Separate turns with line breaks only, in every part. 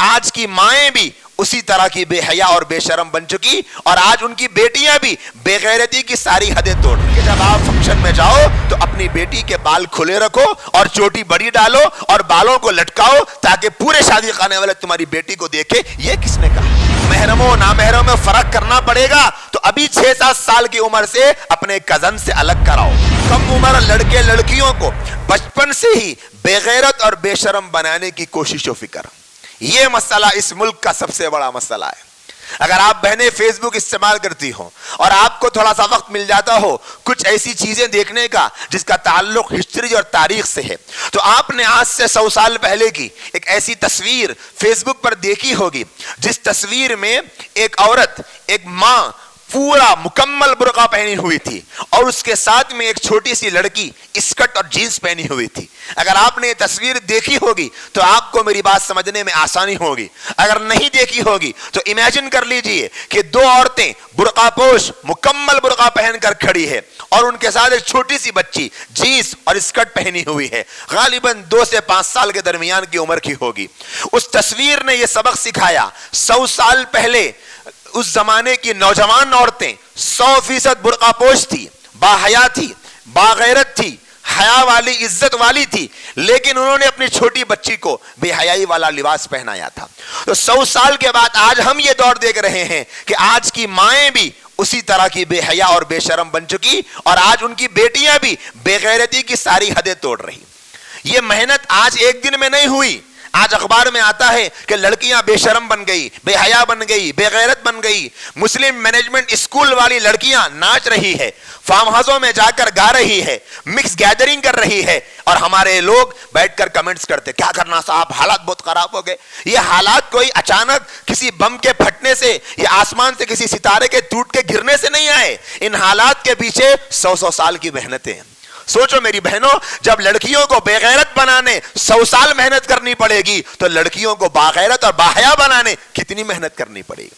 آج کی مائیں بھی اسی طرح کی بے حیا اور بے شرم بن چکی اور آج ان کی بیٹیاں بھی بے غیرتی کی ساری حدیں توڑ رہی ہیں. جب آپ فنکشن میں جاؤ تو اپنی بیٹی کے بال کھلے رکھو اور چوٹی بڑی ڈالو اور بالوں کو لٹکاؤ تاکہ پورے شادی خانے والے تمہاری بیٹی کو دیکھے یہ کس نے کہا. محرموں نامحرموں میں فرق کرنا پڑے گا تو ابھی 6-7 سال کی عمر سے اپنے کزن سے الگ کراؤ. کم عمر لڑکے لڑکیوں کو بچپن سے ہی بے غیرت اور بے شرم بنانے کی کوشش و فکر. یہ مسئلہ اس ملک کا سب سے بڑا مسئلہ ہے. اگر آپ بہنیں فیس بک استعمال کرتی ہوں اور آپ کو تھوڑا سا وقت مل جاتا ہو کچھ ایسی چیزیں دیکھنے کا جس کا تعلق ہسٹری اور تاریخ سے ہے تو آپ نے آج سے 100 سال پہلے کی ایک ایسی تصویر فیس بک پر دیکھی ہوگی جس تصویر میں ایک عورت، ایک ماں پورا مکمل برقع پہنی ہوئی تھی اور اس کے ساتھ میں ایک چھوٹی سی لڑکی اسکرٹ اور جینس پہنی ہوئی تھی. اگر آپ نے یہ تصویر دیکھی ہوگی تو آپ کو میری بات سمجھنے میں آسانی ہوگی. اگر نہیں دیکھی ہوگی تو امیجن کر لیجئے کہ 2 عورتیں برقع پوش مکمل برقع پہن کر کھڑی ہے اور ان کے ساتھ ایک چھوٹی سی بچی جینس اور اسکرٹ پہنی ہوئی ہے، غالباً 2 سے 5 سال کے درمیان کی عمر کی ہوگی. اس تصویر نے یہ سبق سکھایا 100 سال پہلے اس زمانے کی نوجوان عورتیں 100% برقع پوش تھی، با حیا تھی، با غیرت تھی، حیا والی، عزت والی تھی، لیکن انہوں نے اپنی چھوٹی بچی کو بے حیائی والا لباس پہنایا تھا. تو 100 سال کے بعد آج ہم یہ دور دیکھ رہے ہیں کہ آج کی مائیں بھی اسی طرح کی بے حیا اور بے شرم بن چکی اور آج ان کی بیٹیاں بھی بے غیرتی کی ساری حدیں توڑ رہی. یہ محنت آج ایک دن میں نہیں ہوئی. آج اخبار میں آتا ہے کہ لڑکیاں بے شرم بن گئی، بے حیا بن گئی، بے غیرت بن گئی. مسلم مینجمنٹ اسکول والی لڑکیاں ناچ رہی ہے، فارم ہاؤسوں میں جا کر گا رہی ہے، مکس گیدرنگ کر رہی ہے اور ہمارے لوگ بیٹھ کر کمنٹس کرتے کیا کرنا صاحب، حالات بہت خراب ہو گئے. یہ حالات کوئی اچانک کسی بم کے پھٹنے سے یا آسمان سے کسی ستارے کے ٹوٹ کے گرنے سے نہیں آئے. ان حالات کے پیچھے 100 سال کی محنتیں ہیں. سوچو میری بہنوں، جب لڑکیوں کو بے غیرت بنانے 100 سال محنت کرنی پڑے گی تو لڑکیوں کو باغیرت اور باحیا بنانے کتنی محنت کرنی پڑے گی.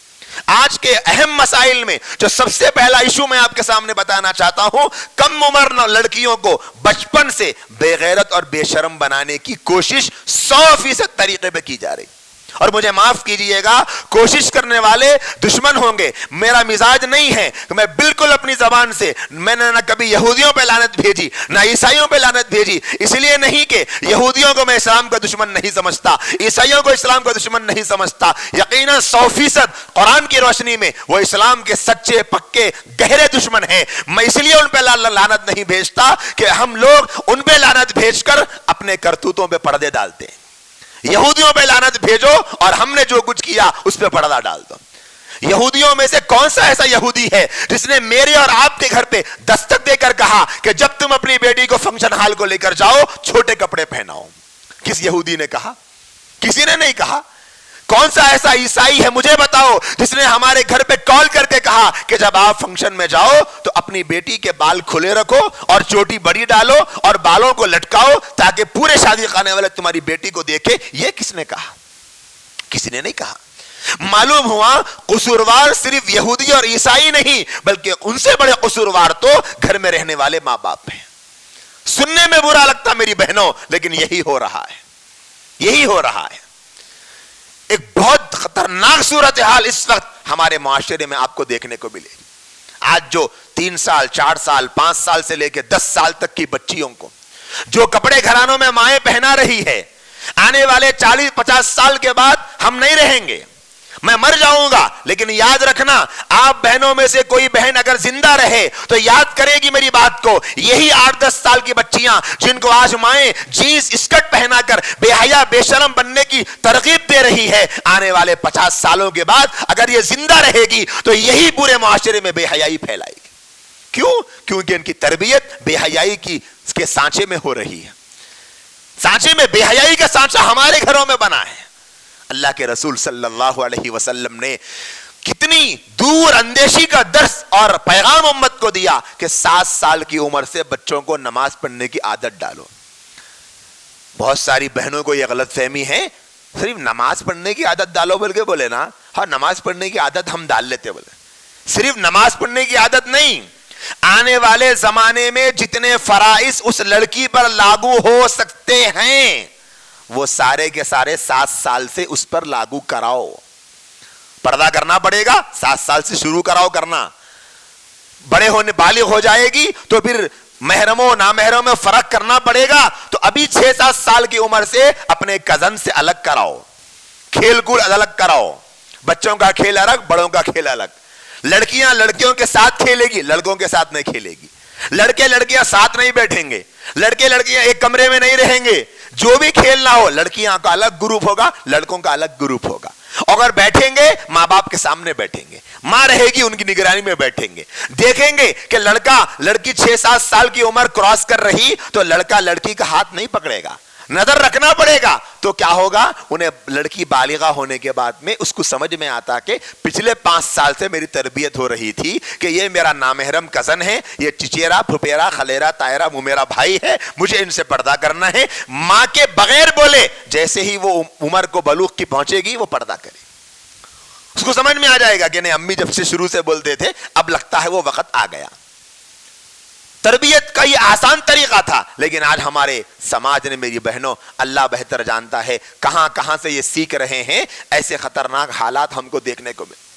آج کے اہم مسائل میں جو سب سے پہلا ایشو میں آپ کے سامنے بتانا چاہتا ہوں، کم عمر لڑکیوں کو بچپن سے بے غیرت اور بے شرم بنانے کی کوشش 100% طریقے پہ کی جا رہی. اور مجھے معاف کیجئے گا، کوشش کرنے والے دشمن ہوں گے. میرا مزاج نہیں ہے کہ میں بالکل اپنی زبان سے، میں نے نہ کبھی یہودیوں پہ لعنت بھیجی نہ عیسائیوں پہ لعنت بھیجی، اس لیے نہیں کہ یہودیوں کو میں اسلام کا دشمن نہیں سمجھتا، عیسائیوں کو اسلام کا دشمن نہیں سمجھتا. یقیناً 100% قرآن کی روشنی میں وہ اسلام کے سچے پکے گہرے دشمن ہیں. میں اس لیے ان پہ لعنت نہیں بھیجتا کہ ہم لوگ ان پہ لعنت بھیج کر اپنے کرتوتوں پہ پردے ڈالتے ہیں. یہودیوں پہ لعنت بھیجو اور ہم نے جو کچھ کیا اس پہ پردہ ڈال دو. یہودیوں میں سے کون سا ایسا یہودی ہے جس نے میرے اور آپ کے گھر پہ دستک دے کر کہا کہ جب تم اپنی بیٹی کو فنکشن ہال کو لے کر جاؤ چھوٹے کپڑے پہناؤ؟ کس یہودی نے کہا؟ کسی نے نہیں کہا. کون سا ایسا عیسائی ہے مجھے بتاؤ جس نے ہمارے گھر پہ کال کر کے کہا کہ جب آپ فنکشن میں جاؤ تو اپنی بیٹی کے بال کھلے رکھو اور چوٹی بڑی ڈالو اور بالوں کو لٹکاؤ تاکہ پورے شادی خانے والے تمہاری بیٹی کو دیکھے؟ یہ کس نے کہا؟ کسی نے نہیں کہا. معلوم ہوا قصوروار صرف یہودی اور عیسائی نہیں بلکہ ان سے بڑے قصوروار تو گھر میں رہنے والے ماں باپ ہیں. سننے میں برا لگتا میری بہنوں، لیکن یہی ہو رہا ہے. یہی ہو رہا ہے. ایک بہت خطرناک صورتحال اس وقت ہمارے معاشرے میں آپ کو دیکھنے کو ملے. آج جو 3 سال 4 سال 5 سال سے لے کے 10 سال تک کی بچیوں کو جو کپڑے گھرانوں میں مائیں پہنا رہی ہے، آنے والے 40-50 سال کے بعد ہم نہیں رہیں گے. میں مر جاؤں گا لیکن یاد رکھنا، آپ بہنوں میں سے کوئی بہن اگر زندہ رہے تو یاد کرے گی میری بات کو. یہی 8-10 سال کی بچیاں جن کو آج مائیں جینس اسکرٹ پہنا کر بے حیا بے شرم بننے کی ترغیب دے رہی ہے، آنے والے 50 سالوں کے بعد اگر یہ زندہ رہے گی تو یہی پورے معاشرے میں بے حیائی پھیلائے گی. کیوں؟ کیونکہ ان کی تربیت بے حیائی کے سانچے میں ہو رہی ہے. سانچے میں بے حیائی کا سانچہ ہمارے گھروں میں بنا ہے. اللہ کے رسول صلی اللہ علیہ وسلم نے کتنی دور اندیشی کا درس اور پیغام امت کو دیا کہ 7 سال کی عمر سے بچوں کو نماز پڑھنے کی عادت ڈالو. بہت ساری بہنوں کو یہ غلط فہمی ہے، صرف نماز پڑھنے کی عادت ڈالو بول کے بولے نا، ہاں نماز پڑھنے کی عادت ہم ڈال لیتے، بولے صرف نماز پڑھنے کی عادت نہیں. آنے والے زمانے میں جتنے فرائض اس لڑکی پر لاگو ہو سکتے ہیں وہ سارے کے سارے 7 سال سے اس پر لاگو کراؤ. پردہ کرنا پڑے گا 7 سال سے شروع کراؤ کرنا. بڑے ہونے بالغ ہو جائے گی تو پھر محرموں نامحرموں میں فرق کرنا پڑے گا. تو ابھی 6-7 سال کی عمر سے اپنے کزن سے الگ کراؤ, کھیل کود الگ کراؤ. بچوں کا کھیل الگ, بڑوں کا کھیل الگ. لڑکیاں لڑکیوں کے ساتھ کھیلے گی, لڑکوں کے ساتھ نہیں کھیلے گی. لڑکے لڑکیاں ساتھ نہیں بیٹھیں گے, لڑکے لڑکیاں ایک کمرے میں نہیں رہیں گے. جو بھی کھیلنا ہو لڑکیاں کا الگ گروپ ہوگا, لڑکوں کا الگ گروپ ہوگا. اگر بیٹھیں گے ماں باپ کے سامنے بیٹھیں گے, ماں رہے گی ان کی نگرانی میں بیٹھیں گے. دیکھیں گے کہ لڑکا لڑکی 6-7 سال کی عمر کراس کر رہی تو لڑکا لڑکی کا ہاتھ نہیں پکڑے گا, نظر رکھنا پڑے گا. تو کیا ہوگا, انہیں لڑکی بالغہ ہونے کے بعد میں اس کو سمجھ میں آتا کہ پچھلے 5 سال سے میری تربیت ہو رہی تھی کہ یہ میرا نامحرم کزن ہے, یہ چچیرا پھپھیرا خلیرا تائرا وہ میرا بھائی ہے, مجھے ان سے پردہ کرنا ہے. ماں کے بغیر بولے, جیسے ہی وہ عمر کو بلوغ کی پہنچے گی وہ پردہ کرے. اس کو سمجھ میں آ جائے گا کہ نہیں, امی جب سے شروع سے بولتے تھے, اب لگتا ہے وہ وقت آ گیا. تربیت کا یہ آسان طریقہ تھا, لیکن آج ہمارے سماج نے, میری بہنوں, اللہ بہتر جانتا ہے کہاں کہاں سے یہ سیکھ رہے ہیں. ایسے خطرناک حالات ہم کو دیکھنے کو ملے.